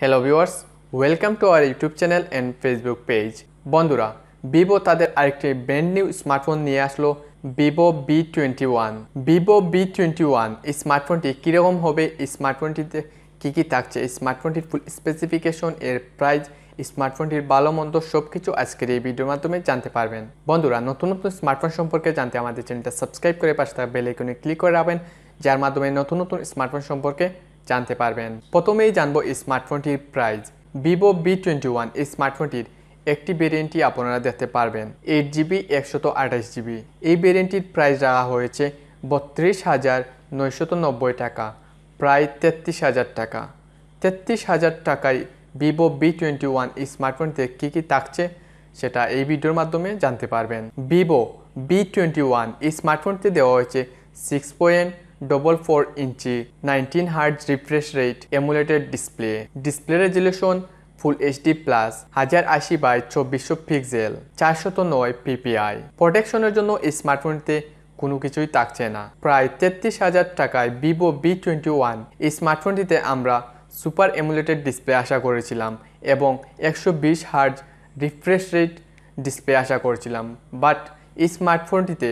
Hello viewers, welcome to our YouTube channel and Facebook page. বন্ধুরা, Vivo তাদের আরেকটি brand new smartphone নিয়ে আসলো, ভিভো V21। ভিভো V21 এই স্মার্টফোনটি কীরকম হবে, এই স্মার্টফোনটিতে কী কী থাকছে, এই স্মার্টফোনটির ফুল স্পেসিফিকেশন, এর প্রাইস, স্মার্টফোনটির ভালো মন্দ সব কিছু আজকের এই ভিডিওর মাধ্যমে জানতে পারবেন। বন্ধুরা, নতুন নতুন স্মার্টফোন সম্পর্কে জানতে আমাদের চ্যানেলটা সাবস্ক্রাইব করে পাশে থাকা বেল আইকনে ক্লিক করে রাখবেন, যার মাধ্যমে নতুন নতুন স্মার্টফোন সম্পর্কে জানতে পারবেন। প্রথমেই জানবো এই স্মার্টফোনটির প্রাইস। ভিভো V21 এই স্মার্টফোনটির একটি ভেরিয়েন্টই আপনারা দেখতে পারবেন 8GB 128GB। এই ভেরিয়েন্টটির প্রাইস রাখা হয়েছে 32,990 টাকা, প্রায় 33,000 টাকা। 33,000 টাকায় ভিভো V21 এই স্মার্টফোনটিতে কী কী থাকছে সেটা এই ভিডিওর মাধ্যমে জানতে পারবেন। ভিভো V21 এই স্মার্টফোনটিতে দেওয়া হয়েছে 6.44 inch 19Hz refresh rate emulated display resolution full HD plus 1080x2400 pixel 409 PPI। প্রোটেকশনের জন্য এই স্মার্টফোনটিতে কোনো কিছুই থাকছে না। প্রায় 33,000 টাকায় ভিভো V21 এই স্মার্টফোনটিতে আমরা সুপার এমুলেটেড ডিসপ্লে আশা করেছিলাম এবং 120Hz রিফ্রেশ রেট ডিসপ্লে আশা করেছিলাম, বাট এই স্মার্টফোনটিতে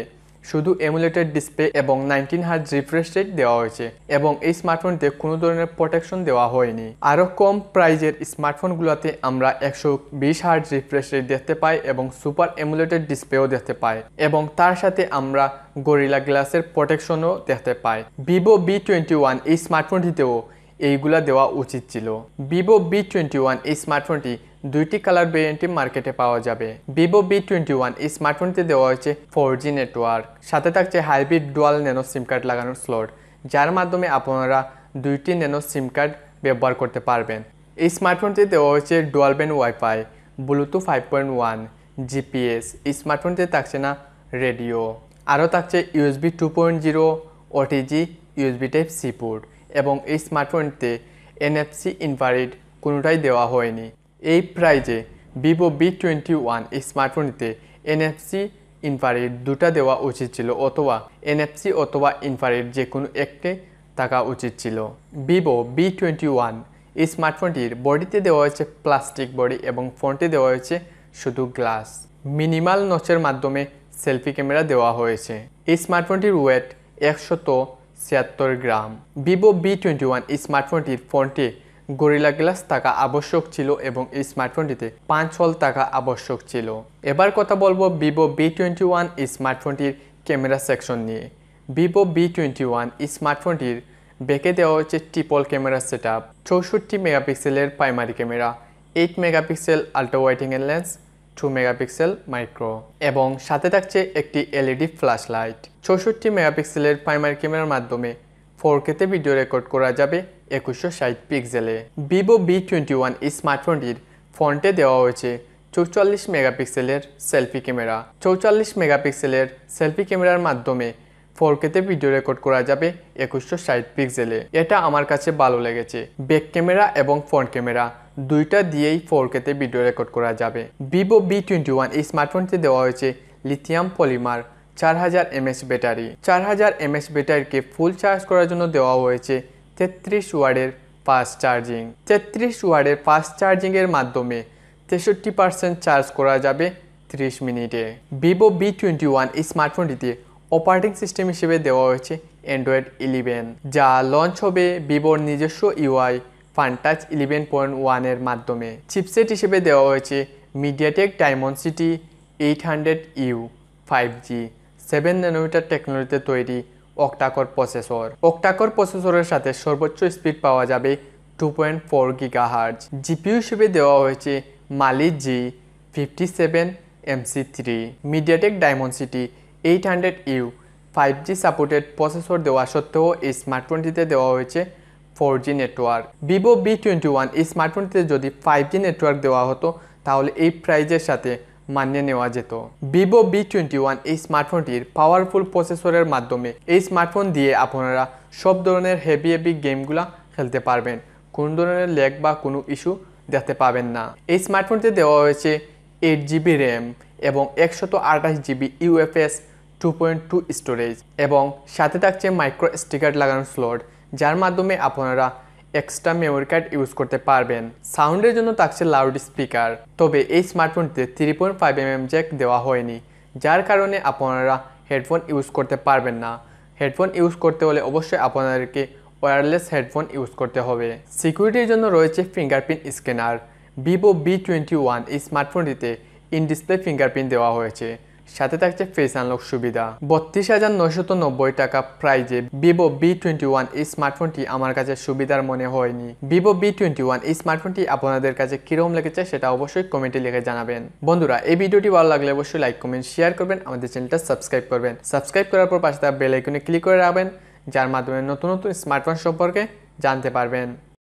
শুধু এমুলেটেড ডিসপ্লে এবং 19Hz রিফ্রেশ রেট দেওয়া হয়েছে এবং এই স্মার্টফোনটিতে কোনো ধরনের প্রোটেকশন দেওয়া হয়নি। আরও কম প্রাইজের স্মার্টফোনগুলোতে আমরা 120Hz রিফ্রেশ রেট দেখতে পাই এবং সুপার এমুলেটেড ডিসপ্লেও দেখতে পাই এবং তার সাথে আমরা গরিলা গ্লাসের প্রোটেকশনও দেখতে পাই। ভিভো V21 এই স্মার্টফোনটিতেও এইগুলা দেওয়া উচিত ছিল। ভিভো V21 এই স্মার্টফোনটি দুইটি কালার ভেরিয়েন্টে মার্কেটে পাওয়া যাবে। ভিভো V21 এই স্মার্টফোনটিতে দেওয়া হয়েছে 4G নেটওয়ার্ক, সাথে থাকছে হাইব্রিড ডুয়াল ন্যানো সিম কার্ড লাগানোর স্লট, যার মাধ্যমে আপনারা দুইটি ন্যানো সিম কার্ড ব্যবহার করতে পারবেন। এই স্মার্টফোনটিতে দেওয়া হয়েছে dual band wifi, Bluetooth 5.1, GPS। এই স্মার্টফোনটিতে থাকছে না রেডিও, আরও থাকছে USB 2.0, OTG, USB Type-C port এবং এই স্মার্টফোনটিতে NFC ইনফ্রারেড কোনোটাই দেওয়া হয়নি। এই প্রাইজে ভিভো V21 এই স্মার্টফোনটিতে NFC ইনফ্রারেড দুটা দেওয়া উচিত ছিল, অথবা NFC অথবা ইনফ্রারেড যে কোনো একটি থাকা উচিত ছিল। ভিভো V21 এই স্মার্টফোনটির বডিতে দেওয়া হয়েছে প্লাস্টিক বডি এবং ফ্রন্টে দেওয়া হয়েছে শুধু গ্লাস। মিনিমাল নচের মাধ্যমে সেলফি ক্যামেরা দেওয়া হয়েছে। এই স্মার্টফোনটির ওয়েট 176 গ্রাম। ভিভো V21 এই স্মার্টফোনটির ফ্রন্টে গরিলা গ্লাস থাকা আবশ্যক ছিল এবং এই স্মার্টফোনটিতে 5 হল থাকা আবশ্যক ছিল। এবার কথা বলবো ভিভো V21 এই স্মার্টফোনটির ক্যামেরা সেকশন নিয়ে। ভিভো V21 এই স্মার্টফোনটির ব্যাকে দেওয়া হচ্ছে ট্রিপল ক্যামেরা সেটআপ, 64 মেগাপিক্সেলের primary camera, 8 megapixel ultra wide angle lens, 2 megapixel micro এবং সাথে থাকছে একটি LED ফ্ল্যাশ লাইট। 64 মেগাপিক্সেলের প্রাইমারি ক্যামেরার মাধ্যমে 4Kতে ভিডিও রেকর্ড করা যাবে 2160 পিক্সেলে। ভিভো V21 এই স্মার্টফোনটির ফ্রন্টে দেওয়া হয়েছে 44 মেগাপিক্সেলের সেলফি ক্যামেরা। 44 মেগাপিক্সেলের সেলফি ক্যামেরার মাধ্যমে 4Kতে ভিডিও রেকর্ড করা যাবে 2160 পিক্সেলে। এটা আমার কাছে ভালো লেগেছে। ব্যাক ক্যামেরা এবং ফ্রন্ট ক্যামেরা দুইটা দিয়েই 4Kতে ভিডিও রেকর্ড করা যাবে। ভিভো V21 এই স্মার্টফোনটিতে দেওয়া হয়েছে lithium polymer 4000 mAh battery. 4000 mAh ব্যাটারিকে ফুল চার্জ করার জন্য দেওয়া হয়েছে 33 ওয়াটের ফাস্ট চার্জিং। 33 ওয়াটের ফাস্ট চার্জিংয়ের মাধ্যমে 63% চার্জ করা যাবে 30 মিনিটে। ভিভো V21 এই স্মার্টফোনটিতে অপারেটিং সিস্টেম হিসেবে দেওয়া হয়েছে Android 11, যা লঞ্চ হবে ভিভোর নিজস্ব UI ফানটাচ 11.1 এর মাধ্যমে। চিপসেট হিসেবে দেওয়া হয়েছে মিডিয়াটেক ডায়মন্ডসিটি 800U 5G 7 ন্যানোমিটার টেকনোলজিতে তৈরি অক্টাকোর প্রসেসর। অক্টাকোর প্রসেসরের সাথে সর্বোচ্চ স্পিড পাওয়া যাবে 2.4 GHz। জিপিইউ হিসেবে দেওয়া হয়েছে মালি G57MC3। MediaTek ডায়মন্ডসিটি 800U 5G supported processor দেওয়া সত্ত্বেও এই স্মার্টফোনটিতে দেওয়া হয়েছে 4G নেটওয়ার্ক। ভিভো V21 এই স্মার্টফোনটিতে যদি 5G নেটওয়ার্ক দেওয়া হতো তাহলে এই প্রাইজের সাথে মানিয়ে নেওয়া যেত। ভিভো V21 এই স্মার্টফোনটির পাওয়ারফুল প্রসেসরের মাধ্যমে এই স্মার্টফোন দিয়ে আপনারা সব ধরনের হেভি গেমগুলা খেলতে পারবেন, কোন ধরনের ল্যাগ বা কোনো ইস্যু দেখতে পাবেন না। এই স্মার্টফোনটিতে দেওয়া হয়েছে 8GB র্যাম এবং 128GB UFS 2.2 স্টোরেজ এবং সাথে থাকছে মাইক্রো SD কার্ড লাগানোর স্লট, যার মাধ্যমে আপনারা এক্সট্রা মেমোরি কার্ড ইউজ করতে পারবেন। সাউন্ডের জন্য থাকছে লাউড স্পিকার, তবে এই স্মার্টফোনটিতে 3.5mm জ্যাক দেওয়া হয়নি, যার কারণে আপনারা হেডফোন ইউজ করতে পারবেন না। হেডফোন ইউজ করতে হলে অবশ্যই আপনাদেরকে ওয়্যারলেস হেডফোন ইউজ করতে হবে। সিকিউরিটির জন্য রয়েছে ফিঙ্গারপ্রিন্ট স্ক্যানার। ভিভো V21 এই স্মার্টফোনটিতে ইন ডিসপ্লে ফিঙ্গারপ্রিন্ট দেওয়া হয়েছে, সাথে থাকছে ফেস আনলক সুবিধা। 32,990 টাকা প্রাইজে ভিভো V21 এই স্মার্টফোনটি আমার কাছে সুবিধার মনে হয়নি। ভিভো V21 এই স্মার্টফোনটি আপনাদের কাছে কিরকম লেগেছে সেটা অবশ্যই কমেন্টে লিখে জানাবেন। বন্ধুরা, এই ভিডিওটি ভালো লাগলে অবশ্যই লাইক কমেন্ট শেয়ার করবেন, আমাদের চ্যানেলটা সাবস্ক্রাইব করবেন। সাবস্ক্রাইব করার পর পাশে থাকা বেল আইকনে ক্লিক করে রাখবেন, যার মাধ্যমে নতুন নতুন স্মার্টফোন সম্পর্কে জানতে পারবেন।